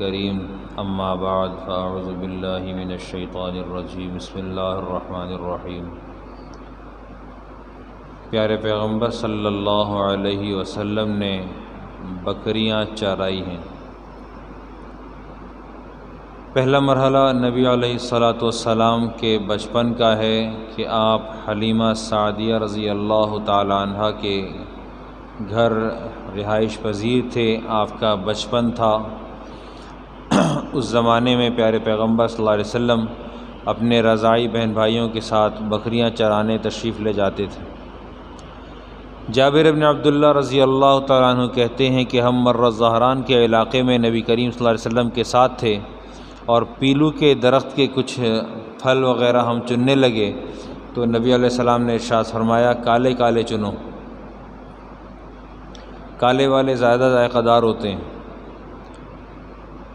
الكريم اما بعد فاعوذ باللہ من الشیطان الرجیم بسم اللہ الرحمن الرحیم۔ پیارے پیغمبر صلی اللہ علیہ وسلم نے بکریاں چرائی ہیں۔ پہلا مرحلہ نبی علیہ الصلاۃ والسلام کے بچپن کا ہے کہ آپ حلیمہ سعدیہ رضی اللہ تعالی عنہ کے گھر رہائش پذیر تھے، آپ کا بچپن تھا۔ اس زمانے میں پیارے پیغمبر صلی اللہ علیہ وسلم اپنے رضاعی بہن بھائیوں کے ساتھ بکریاں چرانے تشریف لے جاتے تھے۔ جابر بن عبداللہ رضی اللہ تعالیٰ عنہ کہتے ہیں کہ ہم مرہ زہران کے علاقے میں نبی کریم صلی اللہ علیہ وسلم کے ساتھ تھے اور پیلو کے درخت کے کچھ پھل وغیرہ ہم چننے لگے تو نبی علیہ السلام نے ارشاد فرمایا کالے کالے چنو، کالے والے زیادہ ذائقہ دار ہوتے ہیں۔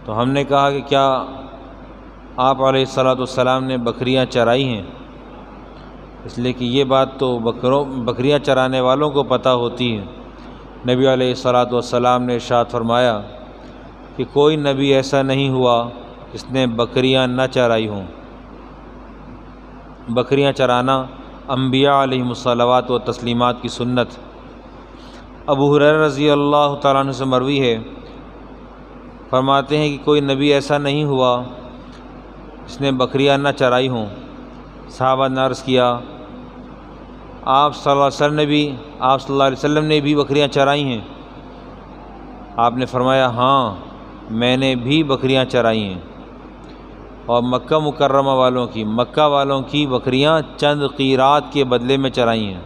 تو ہم نے کہا کہ کیا آپ علیہ الصلاۃ والسلام نے بکریاں چرائی ہیں؟ اس لیے کہ یہ بات تو بکریاں چرانے والوں کو پتہ ہوتی ہے۔ نبی علیہ الصلاۃ والسلام نے ارشاد فرمایا کہ کوئی نبی ایسا نہیں ہوا جس نے بکریاں نہ چرائی ہوں۔ بکریاں چرانا انبیاء علیہم الصلوات و تسلیمات کی سنت۔ ابو ہریرہ رضی اللہ تعالیٰ عنہ سے مروی ہے، فرماتے ہیں کہ کوئی نبی ایسا نہیں ہوا جس نے بکریاں نہ چرائی ہوں۔ صحابہ نے عرض کیا آپ صلی اللہ علیہ وسلم نے بھی بکریاں چرائی ہیں؟ آپ نے فرمایا ہاں میں نے بھی بکریاں چرائی ہیں، اور مکہ مکرمہ والوں کی بکریاں چند قیرات کے بدلے میں چرائی ہیں۔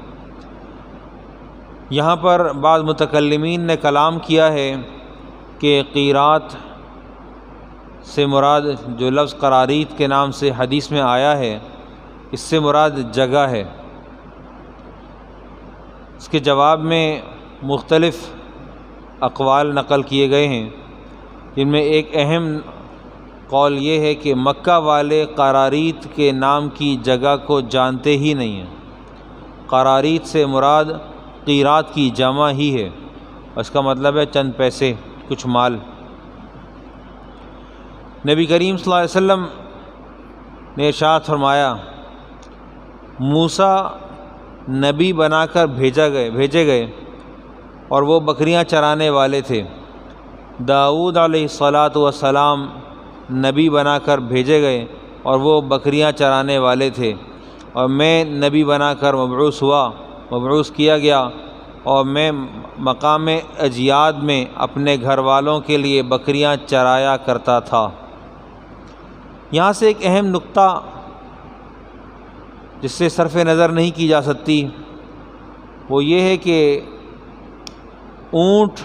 یہاں پر بعض متکلمین نے کلام کیا ہے کہ قیرات سے مراد جو لفظ قراریت کے نام سے حدیث میں آیا ہے، اس سے مراد جگہ ہے۔ اس کے جواب میں مختلف اقوال نقل کیے گئے ہیں، جن میں ایک اہم قول یہ ہے کہ مکہ والے قراریت کے نام کی جگہ کو جانتے ہی نہیں ہیں۔ قراریت سے مراد قیرات کی جمع ہی ہے، اس کا مطلب ہے چند پیسے، کچھ مال۔ نبی کریم صلی اللہ علیہ وسلم نے ارشاد فرمایا موسیٰ نبی بنا کر بھیجے گئے اور وہ بکریاں چرانے والے تھے۔ داؤد علیہ الصلاۃ والسلام نبی بنا کر بھیجے گئے اور وہ بکریاں چرانے والے تھے، اور میں نبی بنا کر مبعوث کیا گیا، اور میں مقام اجیاد میں اپنے گھر والوں کے لیے بکریاں چرایا کرتا تھا۔ یہاں سے ایک اہم نقطہ جس سے صرف نظر نہیں کی جا سکتی وہ یہ ہے کہ اونٹ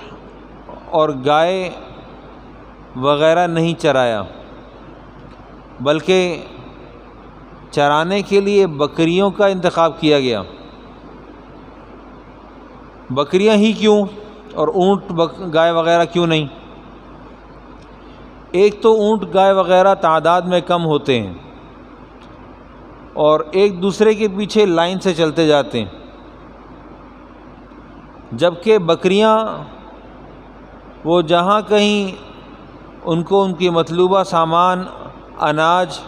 اور گائے وغیرہ نہیں چرایا، بلکہ چرانے کے لیے بکریوں کا انتخاب کیا گیا۔ بکریاں ہی کیوں اور اونٹ گائے وغیرہ کیوں نہیں؟ ایک تو اونٹ گائے وغیرہ تعداد میں کم ہوتے ہیں اور ایک دوسرے کے پیچھے لائن سے چلتے جاتے ہیں، جبکہ بکریاں وہ جہاں کہیں ان کو ان کی مطلوبہ سامان، اناج،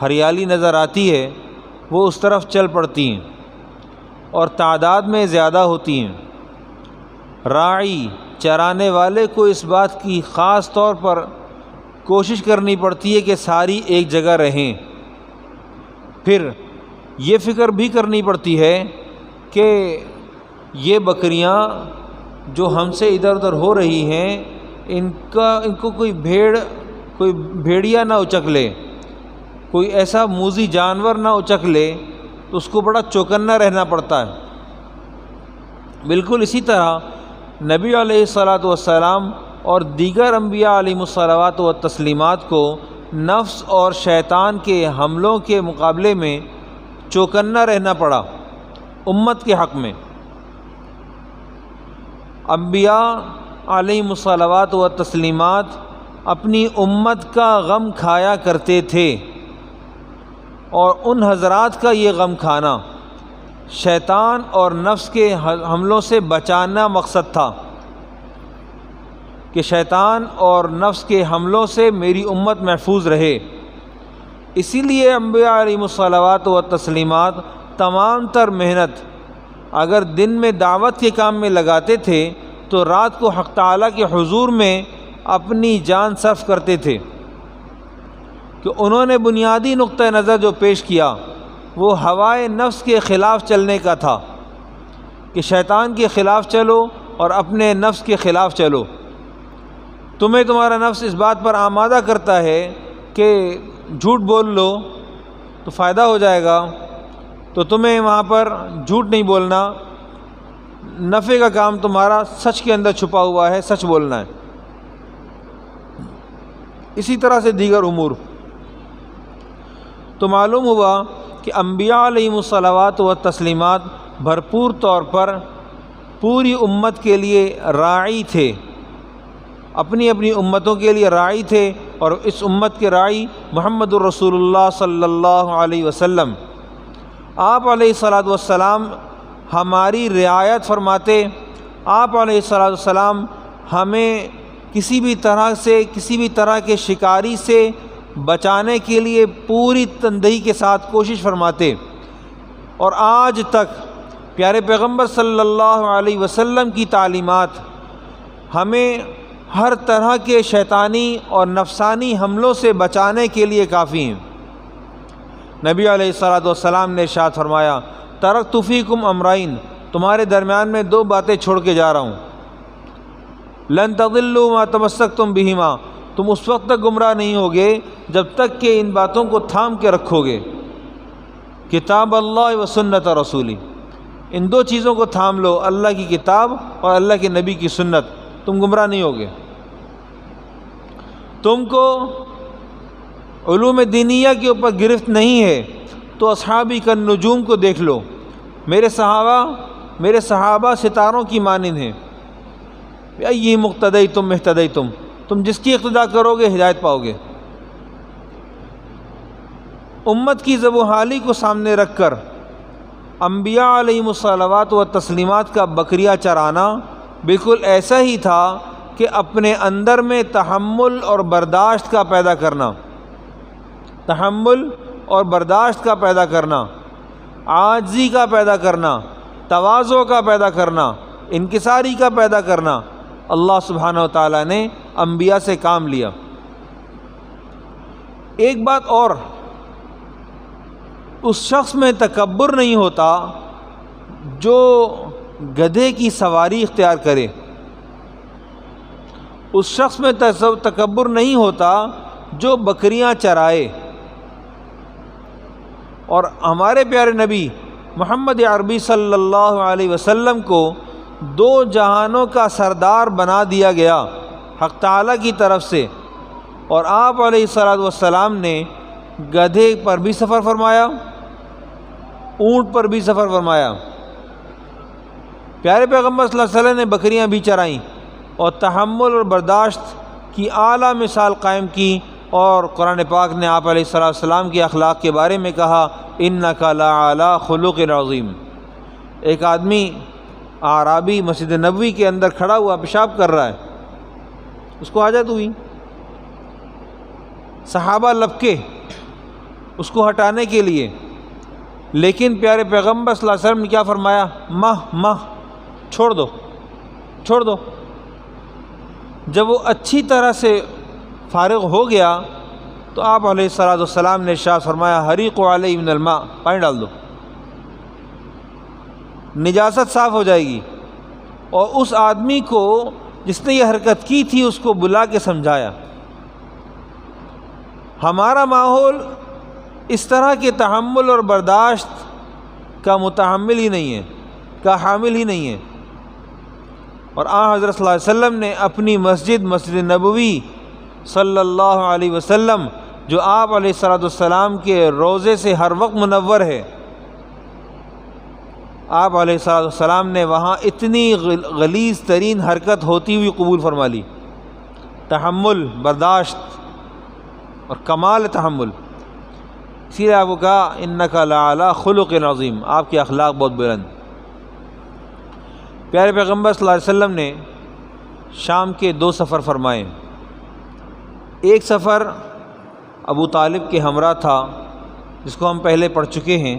ہریالی نظر آتی ہے وہ اس طرف چل پڑتی ہیں اور تعداد میں زیادہ ہوتی ہیں۔ راعی چرانے والے کو اس بات کی خاص طور پر کوشش کرنی پڑتی ہے کہ ساری ایک جگہ رہیں۔ پھر یہ فکر بھی کرنی پڑتی ہے کہ یہ بکریاں جو ہم سے ادھر ادھر ہو رہی ہیں ان کو کوئی بھیڑیا نہ اچک لے، کوئی ایسا موذی جانور نہ اچک لے، تو اس کو بڑا چوکنا رہنا پڑتا ہے۔ بالکل اسی طرح نبی علیہ الصلاۃ والسلام اور دیگر انبیاء علیہم الصلوات و تسلیمات کو نفس اور شیطان کے حملوں کے مقابلے میں چوکنا رہنا پڑا امت کے حق میں۔ انبیاء علیہم الصلوات و تسلیمات اپنی امت کا غم کھایا کرتے تھے، اور ان حضرات کا یہ غم کھانا شیطان اور نفس کے حملوں سے بچانا مقصد تھا۔ کہ شیطان اور نفس کے حملوں سے میری امت محفوظ رہے۔ اسی لیے انبیاء علیہم الصلوات و تسلیمات تمام تر محنت اگر دن میں دعوت کے کام میں لگاتے تھے تو رات کو حق تعالیٰ کے حضور میں اپنی جان صرف کرتے تھے، کہ انہوں نے بنیادی نقطہ نظر جو پیش کیا وہ ہوائے نفس کے خلاف چلنے کا تھا، کہ شیطان کے خلاف چلو اور اپنے نفس کے خلاف چلو۔ تمہیں تمہارا نفس اس بات پر آمادہ کرتا ہے کہ جھوٹ بول لو تو فائدہ ہو جائے گا، تو تمہیں وہاں پر جھوٹ نہیں بولنا، نفع کا کام تمہارا سچ کے اندر چھپا ہوا ہے، سچ بولنا ہے۔ اسی طرح سے دیگر امور۔ تو معلوم ہوا کہ انبیاء علیہم الصلوات و تسلیمات بھرپور طور پر پوری امت کے لیے راعی تھے، اپنی اپنی امتوں کے لیے راعی تھے، اور اس امت کے راعی محمد الرسول اللہ صلی اللہ علیہ وسلم۔ آپ علیہ الصلاۃ والسلام ہماری رعایت فرماتے، آپ علیہ الصلاۃ والسلام ہمیں کسی بھی طرح کے شکاری سے بچانے کے لیے پوری تندہی کے ساتھ کوشش فرماتے، اور آج تک پیارے پیغمبر صلی اللہ علیہ وسلم کی تعلیمات ہمیں ہر طرح کے شیطانی اور نفسانی حملوں سے بچانے کے لیے کافی ہیں۔ نبی علیہ الصلاۃ والسلام نے ارشاد فرمایا، ترکت فیکم امرین، تمہارے درمیان میں دو باتیں چھوڑ کے جا رہا ہوں، لن تضلوا ما تمسکتم بہما، تم اس وقت تک گمراہ نہیں ہوگے جب تک کہ ان باتوں کو تھام کے رکھو گے، کتاب اللہ و سنت رسولی، ان دو چیزوں کو تھام لو، اللہ کی کتاب اور اللہ کے نبی کی سنت، تم گمراہ نہیں ہوگے۔ تم کو علوم دینیہ کے اوپر گرفت نہیں ہے تو اصحابی کا نجوم کو دیکھ لو، میرے صحابہ ستاروں کی مانند ہیں، یہ مقتدیتم اہتدیتم، تم جس کی اقتداء کرو گے ہدایت پاؤ گے۔ امت کی ذب و حالی کو سامنے رکھ کر انبیاء علیہم الصلوات و تسلیمات کا بکریہ چرانا بالکل ایسا ہی تھا کہ اپنے اندر میں تحمل اور برداشت کا پیدا کرنا، تحمل اور برداشت کا پیدا کرنا، عاجزی کا پیدا کرنا، تواضع کا پیدا کرنا، انکساری کا پیدا کرنا۔ اللہ سبحانہ و تعالیٰ نے انبیاء سے کام لیا۔ ایک بات اور، اس شخص میں تکبر نہیں ہوتا جو گدھے کی سواری اختیار کرے، اس شخص میں تکبر نہیں ہوتا جو بکریاں چرائے۔ اور ہمارے پیارے نبی محمد عربی صلی اللہ علیہ وسلم کو دو جہانوں کا سردار بنا دیا گیا حق تعالیٰ کی طرف سے، اور آپ علیہ الصلاۃ والسلام نے گدھے پر بھی سفر فرمایا، اونٹ پر بھی سفر فرمایا، پیارے پیغمبر صلی اللہ علیہ وسلم نے بکریاں بھی چرائیں اور تحمل اور برداشت کی اعلیٰ مثال قائم کی، اور قرآن پاک نے آپ علیہ الصلاۃ والسلام کے اخلاق کے بارے میں کہا، انک لعلی خلق عظیم۔ ایک آدمی اعرابی مسجد نبوی کے اندر کھڑا ہوا پیشاب کر رہا ہے، اس کو حاجت ہوئی، صحابہ لپکے اس کو ہٹانے کے لیے، لیکن پیارے پیغمبر صلی اللہ علیہ وسلم نے کیا فرمایا، ماہ چھوڑ دو۔ جب وہ اچھی طرح سے فارغ ہو گیا تو آپ علیہ الصلاۃ والسلام نے ارشاد فرمایا، حریقوا علیہ من الماء، پانی ڈال دو، نجاست صاف ہو جائے گی۔ اور اس آدمی کو جس نے یہ حرکت کی تھی اس کو بلا کے سمجھایا۔ ہمارا ماحول اس طرح کے تحمل اور برداشت کا متحمل ہی نہیں ہے، کا حامل ہی نہیں ہے، اور حضرت صلی اللہ علیہ وسلم نے اپنی مسجد نبوی صلی اللہ علیہ وسلم، جو آپ علیہ الصلاۃ والسلام کے روضے سے ہر وقت منور ہے، آپ علیہ الصلاۃ والسلام نے وہاں اتنی غلیظ ترین حرکت ہوتی ہوئی قبول فرما لی، تحمل، برداشت اور کمال تحمل۔ اسی لیے آپ کو کہا، انک لعلی خلق عظیم، آپ کے اخلاق بہت بلند۔ پیارے پیغمبر صلی اللہ علیہ وسلم نے شام کے 2 سفر فرمائے۔ ایک سفر ابو طالب کے ہمراہ تھا جس کو ہم پہلے پڑھ چکے ہیں،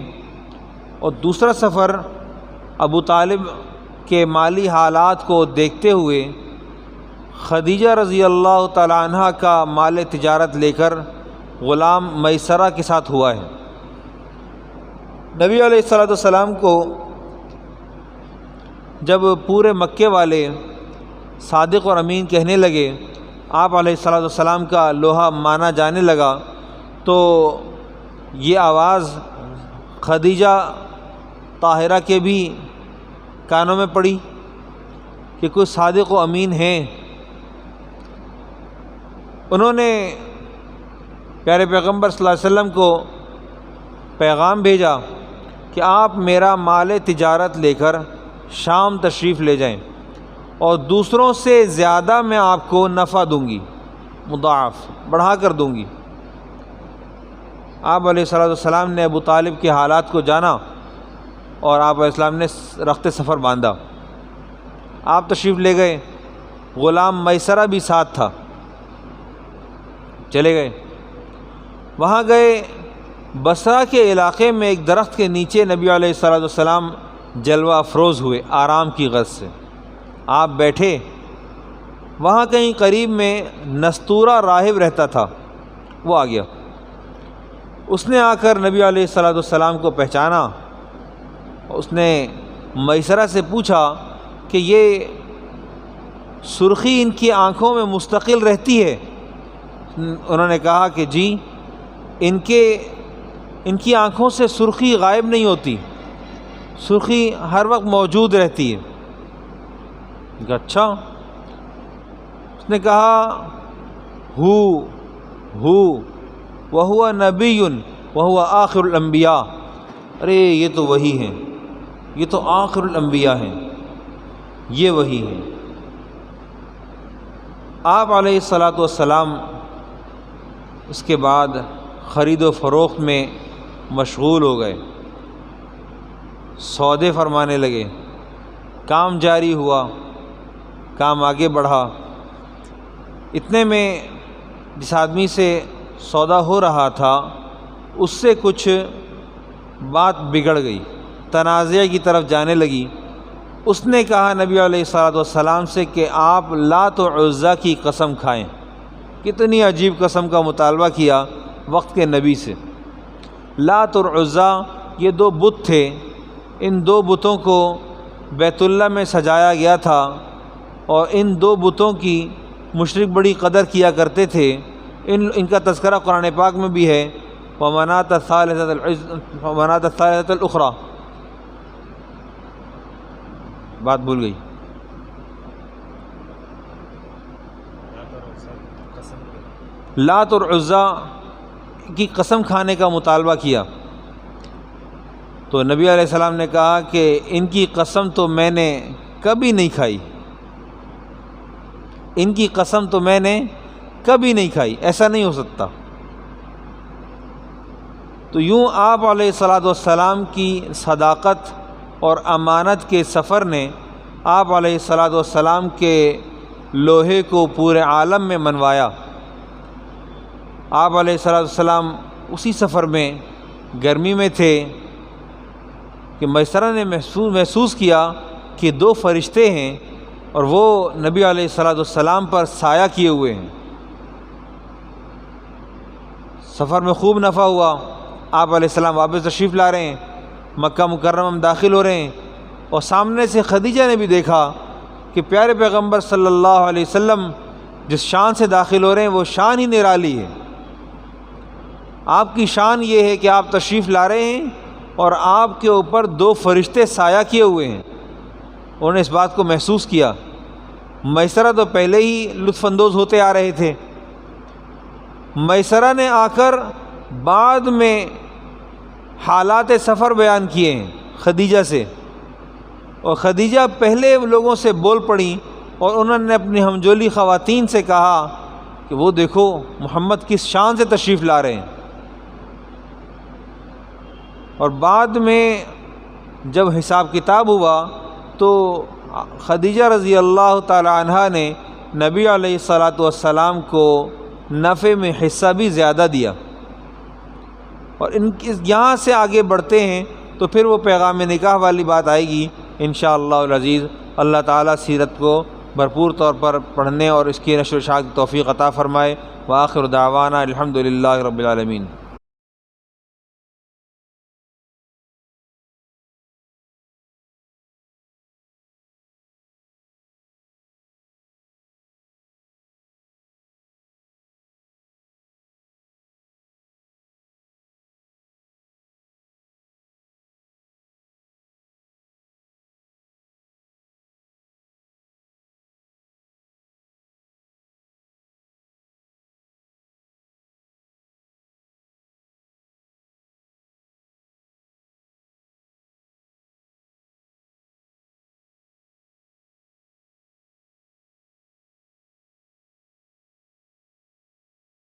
اور دوسرا سفر ابو طالب کے مالی حالات کو دیکھتے ہوئے خدیجہ رضی اللہ تعالی عنہ کا مال تجارت لے کر غلام میسرہ کے ساتھ ہوا ہے۔ نبی علیہ السلام کو جب پورے مکے والے صادق اور امین کہنے لگے، آپ علیہ السلام کا لوہا مانا جانے لگا، تو یہ آواز خدیجہ طاہرہ کے بھی کانوں میں پڑی کہ کوئی صادق و امین ہیں۔ انہوں نے پیارے پیغمبر صلی اللہ علیہ وسلم کو پیغام بھیجا کہ آپ میرا مال تجارت لے کر شام تشریف لے جائیں، اور دوسروں سے زیادہ میں آپ کو نفع دوں گی، مضاعف بڑھا کر دوں گی۔ آپ علیہ السلام نے ابو طالب کے حالات کو جانا، اور آپ علیہ السلام نے رخت سفر باندھا۔ آپ تشریف لے گئے، غلام میسرہ بھی ساتھ تھا، چلے گئے۔ وہاں گئے، بصرہ کے علاقے میں ایک درخت کے نیچے نبی علیہ السلام جلوہ افروز ہوئے آرام کی غرض سے۔ آپ بیٹھے، وہاں کہیں قریب میں نستورہ راہب رہتا تھا، وہ آ گیا۔ اس نے آ کر نبی علیہ السلام کو پہچانا۔ اس نے میسرہ سے پوچھا کہ یہ سرخی ان کی آنکھوں میں مستقل رہتی ہے؟ انہوں نے کہا کہ جی، ان کی آنکھوں سے سرخی غائب نہیں ہوتی، سرخی ہر وقت موجود رہتی ہے۔ کہ اچھا۔ اس نے کہا وہو نبی وہو آخر الانبیاء، ارے یہ تو وہی ہیں، یہ تو آخر الانبیاء ہیں، یہ وہی ہیں۔ آپ علیہ السلام اس کے بعد خرید و فروخت میں مشغول ہو گئے، سودے فرمانے لگے، کام جاری ہوا، کام آگے بڑھا۔ اتنے میں جس آدمی سے سودا ہو رہا تھا اس سے کچھ بات بگڑ گئی، تنازع کی طرف جانے لگی۔ اس نے کہا نبی علیہ السلام سے کہ آپ لات و عزیٰ کی قسم کھائیں۔ کتنی عجیب قسم کا مطالبہ کیا وقت کے نبی سے۔ لات اور عزیٰ یہ 2 بت تھے، ان 2 بتوں کو بیت اللہ میں سجایا گیا تھا، اور ان 2 بتوں کی مشرک بڑی قدر کیا کرتے تھے۔ ان کا تذکرہ قرآن پاک میں بھی ہے، وَمَنَاةَ الثَّالِثَةَ الْأُخْرَى۔ بات بھول گئی۔ لات اور عزیٰ کی قسم کھانے کا مطالبہ کیا، تو نبی علیہ السلام نے کہا کہ ان کی قسم تو میں نے کبھی نہیں کھائی، ان کی قسم تو میں نے کبھی نہیں کھائی، ایسا نہیں ہو سکتا۔ تو یوں آپ علیہ السلام کی صداقت اور امانت کے سفر نے آپ علیہ السلام کے لوہے کو پورے عالم میں منوایا۔ آپ علیہ السلام اسی سفر میں گرمی میں تھے کہ میسرہ نے محسوس کیا کہ 2 فرشتے ہیں اور وہ نبی علیہ السلام پر سایہ کیے ہوئے ہیں۔ سفر میں خوب نفع ہوا، آپ علیہ السلام واپس تشریف لا رہے ہیں، مکہ مکرمہ میں داخل ہو رہے ہیں، اور سامنے سے خدیجہ نے بھی دیکھا کہ پیارے پیغمبر صلی اللہ علیہ وسلم جس شان سے داخل ہو رہے ہیں وہ شان ہی نرالی ہے۔ آپ کی شان یہ ہے کہ آپ تشریف لا رہے ہیں اور آپ کے اوپر 2 فرشتے سایہ کیے ہوئے ہیں۔ انہوں نے اس بات کو محسوس کیا۔ میسرہ تو پہلے ہی لطف اندوز ہوتے آ رہے تھے، میسرہ نے آ کر بعد میں حالات سفر بیان کیے ہیں خدیجہ سے، اور خدیجہ پہلے لوگوں سے بول پڑیں اور انہوں نے اپنی ہمجولی خواتین سے کہا کہ وہ دیکھو محمد کس شان سے تشریف لا رہے ہیں۔ اور بعد میں جب حساب کتاب ہوا تو خدیجہ رضی اللہ تعالی عنہا نے نبی علیہ الصلاۃ والسلام کو نفع میں حصہ بھی زیادہ دیا. اور یہاں سے آگے بڑھتے ہیں تو پھر وہ پیغام نکاح والی بات آئے گی انشاءاللہ العزیز. اللہ تعالیٰ سیرت کو بھرپور طور پر پڑھنے اور اس کی نشر و اشاعت کی توفیق عطا فرمائے. وآخر دعوانا الحمدللہ رب العالمین.